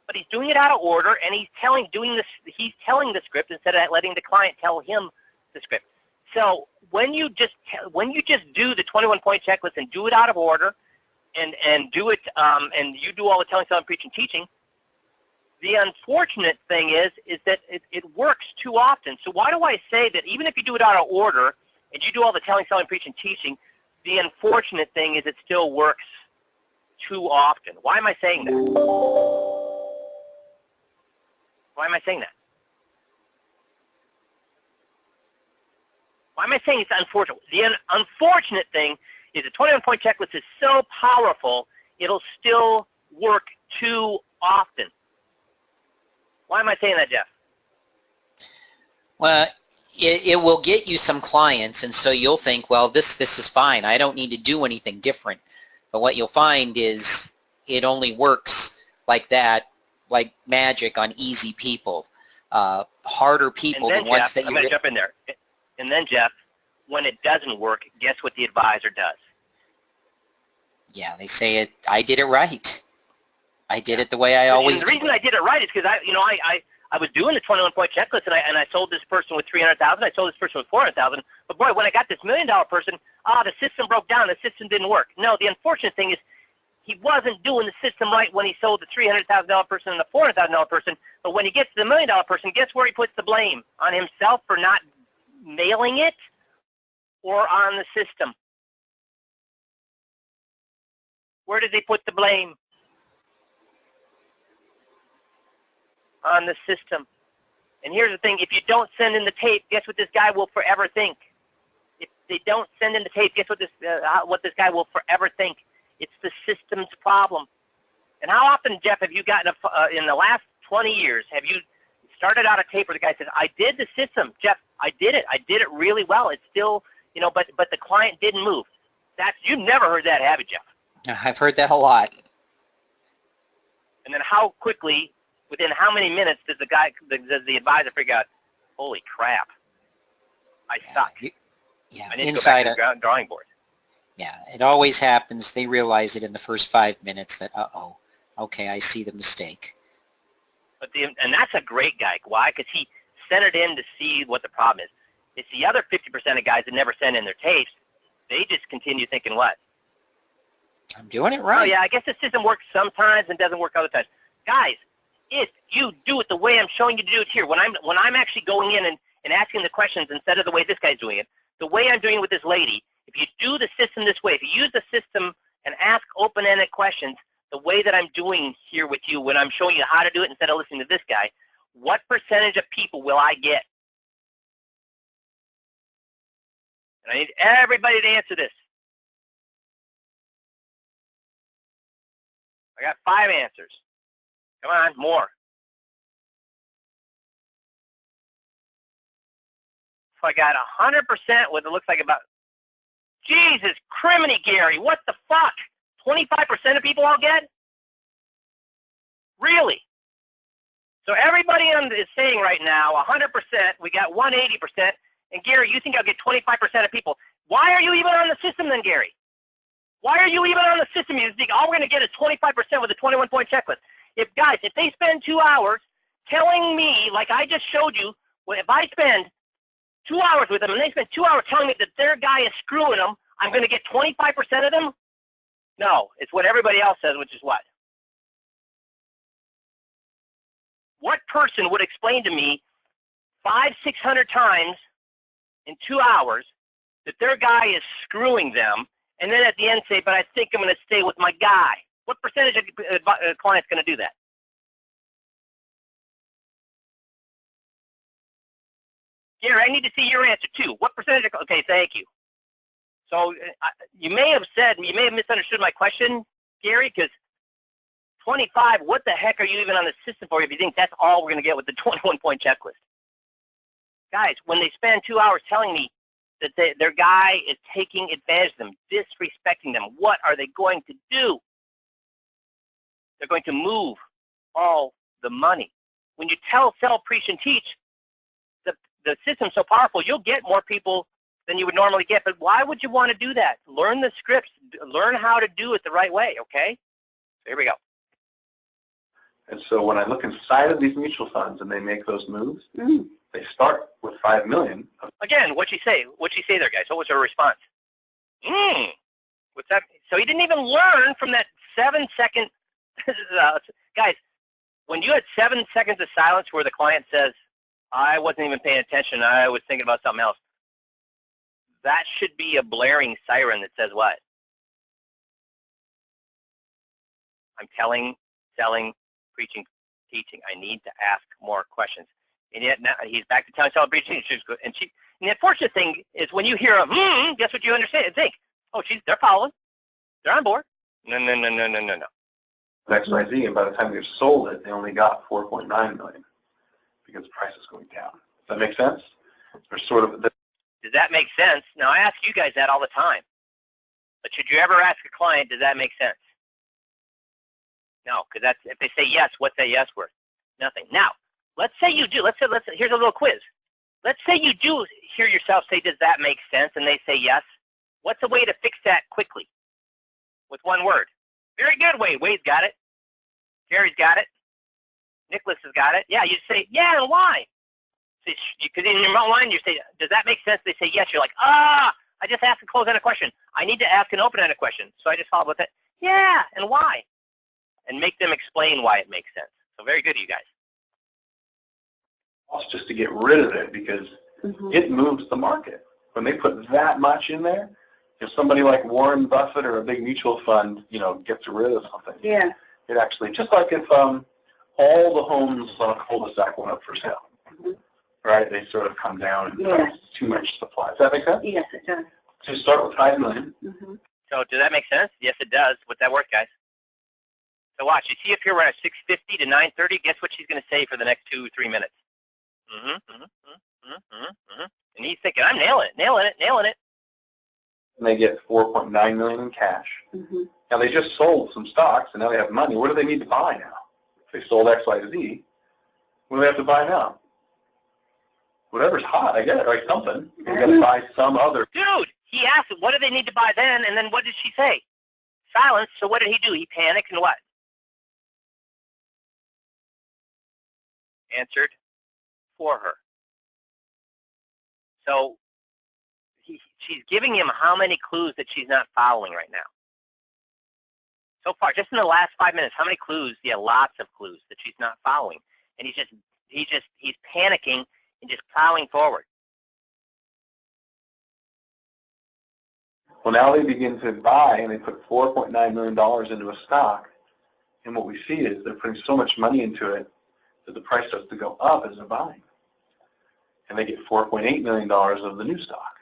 but he's doing it out of order, and he's telling the script instead of letting the client tell him the script. So when you just do the 21-point checklist and do it out of order, and do it and you do all the telling, selling, preaching, teaching, the unfortunate thing is that it works too often. So why do I say that even if you do it out of order and you do all the telling, selling, preaching, teaching, the unfortunate thing is it still works too often? Why am I saying that? Why am I saying that? Why am I saying it's unfortunate? The unfortunate thing is the 21-point checklist is so powerful, it'll still work too often. Why am I saying that, Jeff? Well, it will get you some clients, and so you'll think, well, this is fine. I don't need to do anything different. But what you'll find is it only works like that, like magic on easy people. Harder people, and then, the ones Jeff, that you... I'm going to jump in there. And then, Jeff, when it doesn't work, guess what the advisor does? Yeah, they say it. I did it right. I did it the way I always do. The reason I did it right is because I was doing the 21-point checklist, and I sold this person with $300,000. I sold this person with $400,000. But boy, when I got this $1 million person, the system broke down. The system didn't work. No, the unfortunate thing is he wasn't doing the system right when he sold the $300,000 person and the $400,000 person. But when he gets to the $1 million person, guess where he puts the blame? On himself for not mailing it, or on the system? Where did they put the blame? On the system. And here's the thing, if you don't send in the tape, guess what this guy will forever think? If they don't send in the tape, guess what this guy will forever think? It's the system's problem. And how often, Jeff, have you gotten in the last 20 years, have you started out a tape where the guy says, I did the system, Jeff, I did it really well. It's still, but the client didn't move. You've never heard that, have you, Jeff? I've heard that a lot. And then how quickly, within how many minutes does the advisor figure out, holy crap, I suck. Yeah, I need to go back to the drawing board. Yeah, it always happens. They realize it in the first 5 minutes that, uh-oh, okay, I see the mistake. And that's a great guy. Why? Because he sent it in to see what the problem is. It's the other 50% of guys that never send in their tapes. They just continue thinking what? I'm doing it right. Oh, yeah, I guess the system works sometimes and doesn't work other times. Guys, if you do it the way I'm showing you to do it here, when I'm actually going in and asking the questions instead of the way this guy's doing it, the way I'm doing it with this lady, if you do the system this way, if you use the system and ask open-ended questions the way that I'm doing here with you when I'm showing you how to do it instead of listening to this guy, what percentage of people will I get? And I need everybody to answer this. I got 5 answers. Come on, more. So I got 100% what it looks like about, Jesus criminy, Gary, what the fuck? 25% of people I'll get? Really? So everybody is saying right now, 100%, we got 180%, and Gary, you think I'll get 25% of people. Why are you even on the system then, Gary? Why are you even on the system? You think all we're going to get is 25% with a 21-point checklist. If they spend 2 hours telling me, like I just showed you, if I spend 2 hours with them and they spend 2 hours telling me that their guy is screwing them, I'm going to get 25% of them? No, it's what everybody else says, which is what? What person would explain to me 500-600 times in 2 hours that their guy is screwing them, and then at the end say, but I think I'm going to stay with my guy? What percentage of clients going to do that? Gary, I need to see your answer too. What percentage of, okay, thank you. So you may have misunderstood my question, Gary, because 25, what the heck are you even on the system for if you think that's all we're going to get with the 21-point checklist? Guys, when they spend 2 hours telling me that their guy is taking advantage of them, disrespecting them, what are they going to do? They're going to move all the money. When you tell, sell, preach, and teach, the system's so powerful, you'll get more people than you would normally get. But why would you want to do that? Learn the scripts. Learn how to do it the right way, okay? So here we go. And so when I look inside of these mutual funds and they make those moves, they start with $5 million. Again, what'd she say? What'd she say there, guys? What was her response? What's that? So he didn't even learn from that 7-second. Guys, when you had 7 seconds of silence where the client says, I wasn't even paying attention, I was thinking about something else, that should be a blaring siren that says what? I'm telling, selling, preaching, teaching. I need to ask more questions. And yet now he's back to telling, selling, preaching. And the unfortunate thing is when you hear a guess what you understand and think, oh, they're following. They're on board. No. XYZ, and by the time they've sold it, they only got $4.9 million because the price is going down. Does that make sense? There's sort of does that make sense? Now, I ask you guys that all the time. But should you ever ask a client, does that make sense? No, because if they say yes, what's that yes worth? Nothing. Now, let's say you do. Here's a little quiz. Let's say you do hear yourself say, does that make sense? And they say yes. What's a way to fix that quickly? With one word. Very good, Wade. Wade's got it. Gary's got it. Nicholas has got it. Yeah, you say, yeah, and why? Because in your mind, you say, does that make sense? They say yes. You're like, I just asked a close-ended question. I need to ask an open-ended question. So I just followed with it. Yeah, and why? And make them explain why it makes sense. So very good, you guys. just to get rid of it because it moves the market. When they put that much in there, if somebody like Warren Buffett or a big mutual fund, gets rid of something, it actually, just like if all the homes on a cul-de-sac went up for sale, right? They sort of come down and there's too much supply. Does that make sense? Yes, it does. So you start with $5 million. So does that make sense? Yes, it does. What's that worth, guys? So watch. You see if here we're at 6:50 to 9:30. Guess what she's going to say for the next 2-3 minutes? And he's thinking, I'm nailing it. And they get $4.9 million in cash. Now they just sold some stocks, and now they have money. What do they need to buy now? If they sold X, Y, Z, what do they have to buy now? Whatever's hot, I get it, right? Something. They've got to buy some other. Dude, he asked, what do they need to buy then? And then what did she say? Silence. So what did he do? He panicked and what? answered for her. So she's giving him how many clues that she's not following right now? So far, just in the last 5 minutes, how many clues? Yeah, lots of clues that she's not following. And he's panicking and just plowing forward. Well, now they begin to buy, and they put $4.9 million into a stock. And what we see is they're putting so much money into it that the price starts to go up as they're buying. And they get $4.8 million of the new stock.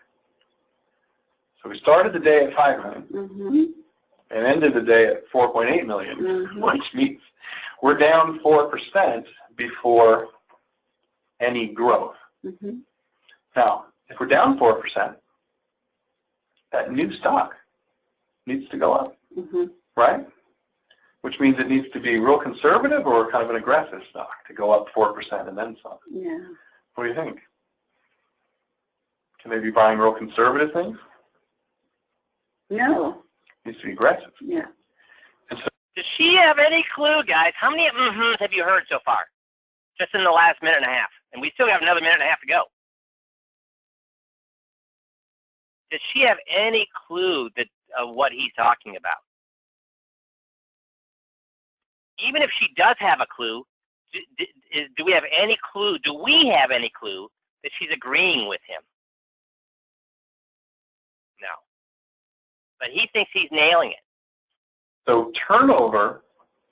So we started the day at $5 million. Mm-hmm. And ended the day at 4.8 million, Mhm. which means we're down 4% before any growth. Mm-hmm. Now, if we're down 4%, that new stock needs to go up, Mm-hmm. right? Which means it needs to be real conservative or kind of an aggressive stock to go up 4% and then some. Yeah. What do you think? Can they be buying real conservative things? No. Needs to be aggressive. Yeah. Does she have any clue, guys? How many mm-hms have you heard so far? Just in the last minute and a half. And we still have another minute and a half to go. Does she have any clue of what he's talking about? Even if she does have a clue, do we have any clue? Do we have any clue that she's agreeing with him? No. But he thinks he's nailing it. So turnover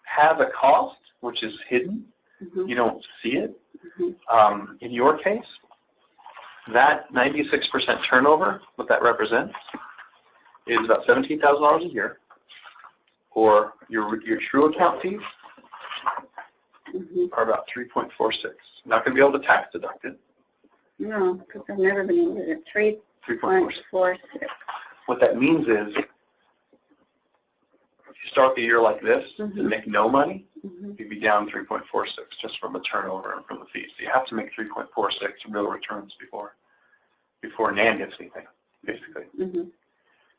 has a cost, which is hidden. Mm-hmm. You don't see it. Mm-hmm. In your case, that 96% turnover, what that represents, is about $17,000 a year, or your true account fees Mm-hmm. are about 3.46. Not going to be able to tax deduct it. No, because I've never been able to get 3.46. 3.46. What that means is, if you start the year like this Mhm. and make no money, Mm-hmm. you'd be down 3.46 just from the turnover and from the fees. So you have to make 3.46 real returns before NAN gets anything, basically. Mm-hmm.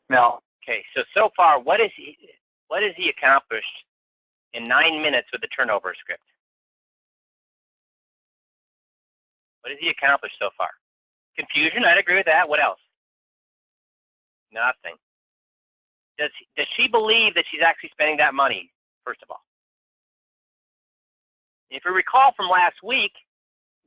Now, Okay, so far, what has he accomplished in 9 minutes with the turnover script? What has he accomplished so far? Confusion, I'd agree with that. What else? Nothing. Does she believe that she's actually spending that money, first of all? If you recall from last week,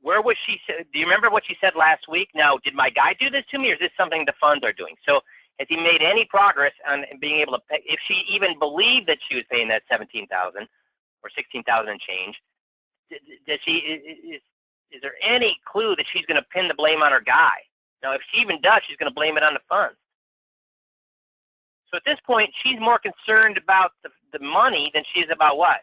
where was she? Do you remember what she said last week? Now, did my guy do this to me, or is this something the funds are doing? So has he made any progress on being able to pay? If she even believed that she was paying that $17,000 or $16,000 and change, does she? Is there any clue that she's going to pin the blame on her guy? Now, if she even does, she's going to blame it on the funds. So at this point, she's more concerned about the money than she is about what?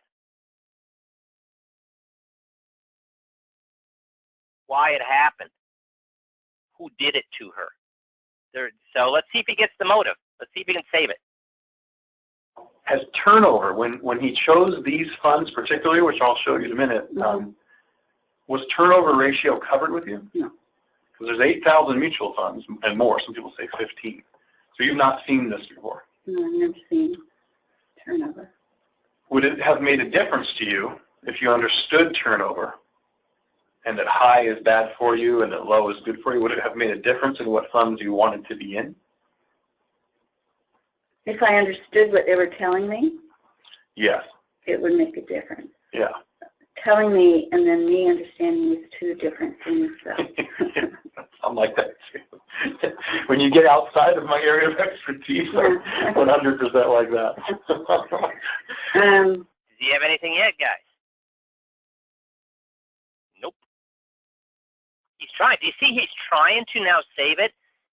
Why it happened. Who did it to her? So let's see if he gets the motive. Let's see if he can save it. has turnover, when he chose these funds particularly, which I'll show you in a minute, was turnover ratio covered with you? No. Because there's 8,000 mutual funds and more. Some people say 15. So you've not seen this before. No, I've never seen turnover. Would it have made a difference to you if you understood turnover and that high is bad for you and that low is good for you? Would it have made a difference in what funds you wanted to be in? If I understood what they were telling me, Yes. it would make a difference. Yeah. Telling me and then me understanding is two different things, though. I'm like that too. When you get outside of my area of expertise, I'm 100% like that. Does he have anything yet, guys? Nope. He's trying. Do you see he's trying to now save it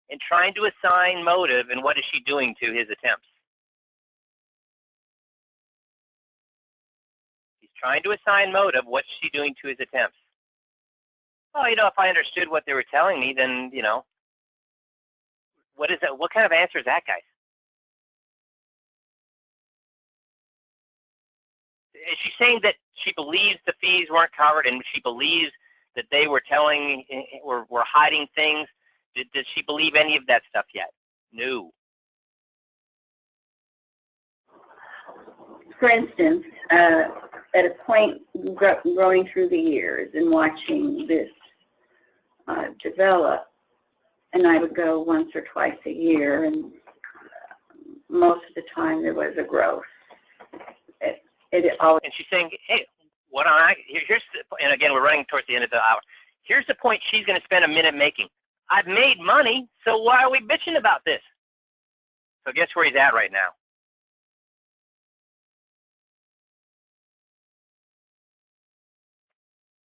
and trying to assign motive, and what is she doing to his attempts? He's trying to assign motive. What's she doing to his attempts? Well, you know, if I understood what they were telling me, then, you know, what is that? What kind of answer is that, guys? Is she saying that she believes the fees weren't covered and she believes that they were telling or were hiding things? Does she believe any of that stuff yet? No. For instance, at a point growing through the years and watching this develop, and I would go once or twice a year, and most of the time there was a growth. It always. And she's saying, hey, here's the, and again, we're running towards the end of the hour. Here's the point she's going to spend a minute making. I've made money, so why are we bitching about this? So guess where he's at right now?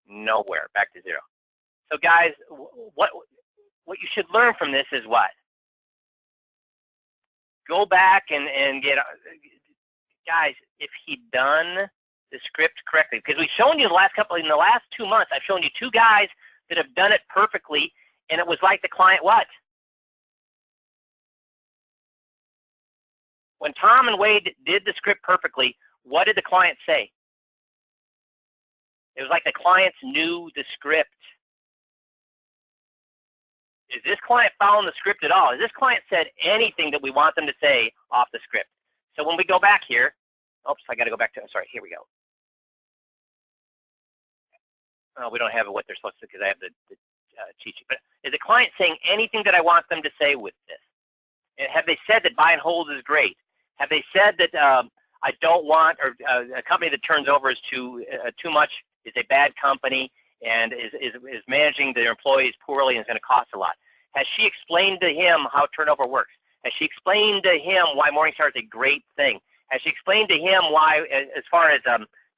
Nowhere, back to zero. So guys, what you should learn from this is what? Go back and get, guys, if he'd done the script correctly, because we've shown you in the last 2 months, I've shown you 2 guys that have done it perfectly, and it was like the client what? When Tom and Wade did the script perfectly, what did the client say? It was like the clients knew the script. Is this client following the script at all? Has this client said anything that we want them to say off the script? So when we go back here, oops, I got to go back to, sorry, here we go. Oh, we don't have what they're supposed to because I have the cheat sheet. But is the client saying anything that I want them to say with this? And have they said that buy and hold is great? Have they said that I don't want, or a company that turns over is too much, is a bad company, and is managing their employees poorly and is going to cost a lot? Has she explained to him how turnover works? Has she explained to him why Morningstar is a great thing? Has she explained to him why, as far as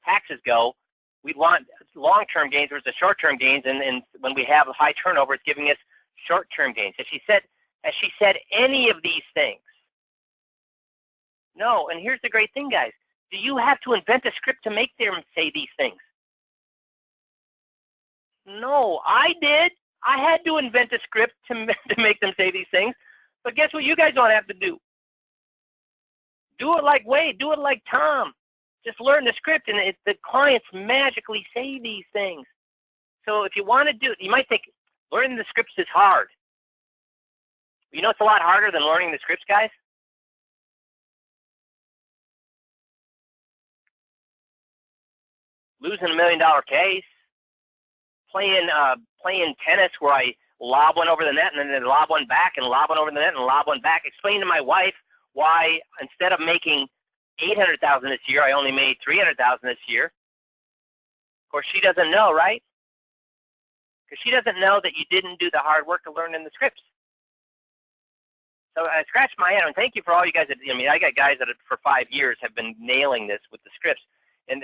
taxes go, we want long-term gains versus short-term gains, and when we have high turnover, it's giving us short-term gains? Has she said any of these things? No, and here's the great thing, guys. Do you have to invent a script to make them say these things? No, I did. I had to invent a script to make them say these things. But guess what you guys don't have to do? Do it like Wade. Do it like Tom. Just learn the script, and the clients magically say these things. So if you want to do it, you might think learning the scripts is hard. You know it's a lot harder than learning the scripts, guys? Losing $1 million case, playing tennis where I lob one over the net and then lob one back and lob one over the net and lob one back. Explain to my wife why instead of making $800,000 this year, I only made $300,000 this year. Of course, she doesn't know, right? Because she doesn't know that you didn't do the hard work to learn in the scripts. So I scratched my head, and thank you for all you guys. I mean, I got guys that for 5 years have been nailing this with the scripts, and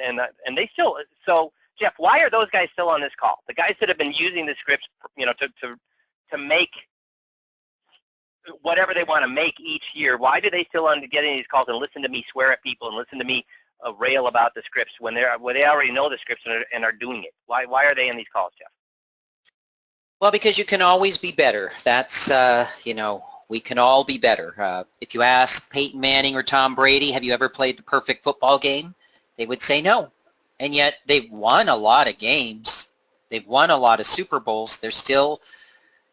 they still. So Jeff, why are those guys still on this call? The guys that have been using the scripts, you know, to make whatever they want to make each year, why do they still get in these calls and listen to me swear at people and listen to me rail about the scripts when they already know the scripts and are doing it? Why are they in these calls, Jeff? Well, because you can always be better. That's, you know, we can all be better. If you ask Peyton Manning or Tom Brady, have you ever played the perfect football game? They would say no. And yet they've won a lot of games. They've won a lot of Super Bowls. They're still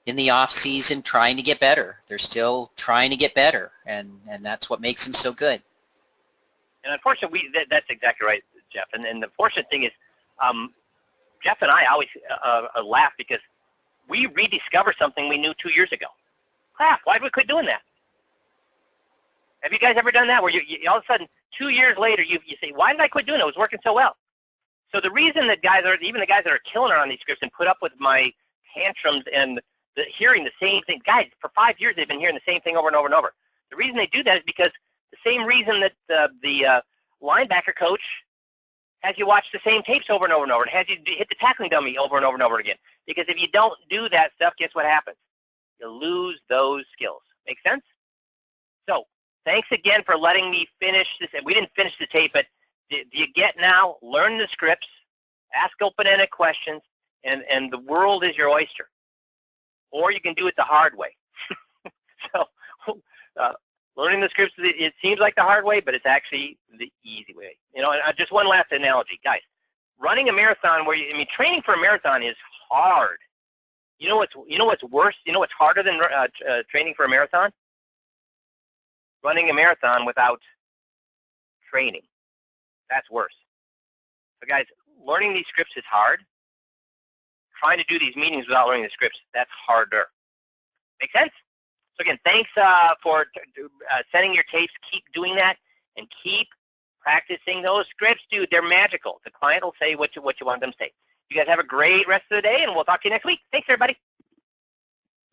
in the off season trying to get better. They're still trying to get better, and that's what makes them so good. And unfortunately, that's exactly right, Jeff. And the fortunate thing is, Jeff and I always laugh because we rediscover something we knew 2 years ago. Crap, why did we quit doing that? Have you guys ever done that where you all of a sudden 2 years later you say, why did I quit doing it? It was working so well. So the reason that guys are, even the guys that are killing it on these scripts and put up with my tantrums and hearing the same thing, guys, for 5 years they've been hearing the same thing over and over and over. The reason they do that is because the same reason that the linebacker coach has you watch the same tapes over and over and over, and has you hit the tackling dummy over and over and over again. Because if you don't do that stuff, guess what happens? You lose those skills. Make sense? So thanks again for letting me finish this. And we didn't finish the tape, but do you get now? Learn the scripts, ask open-ended questions, and the world is your oyster. Or you can do it the hard way. So learning the scripts, it seems like the hard way, but it's actually the easy way. You know, and just one last analogy, guys. Running a marathon, training for a marathon is hard. You know what's worse? You know what's harder than training for a marathon? Running a marathon without training. That's worse. So guys, learning these scripts is hard. Trying to do these meetings without learning the scripts, that's harder. Make sense? So again, thanks for sending your tapes. Keep doing that and keep practicing those scripts, dude. They're magical. The client will say what you want them to say. You guys have a great rest of the day, and we'll talk to you next week. Thanks, everybody.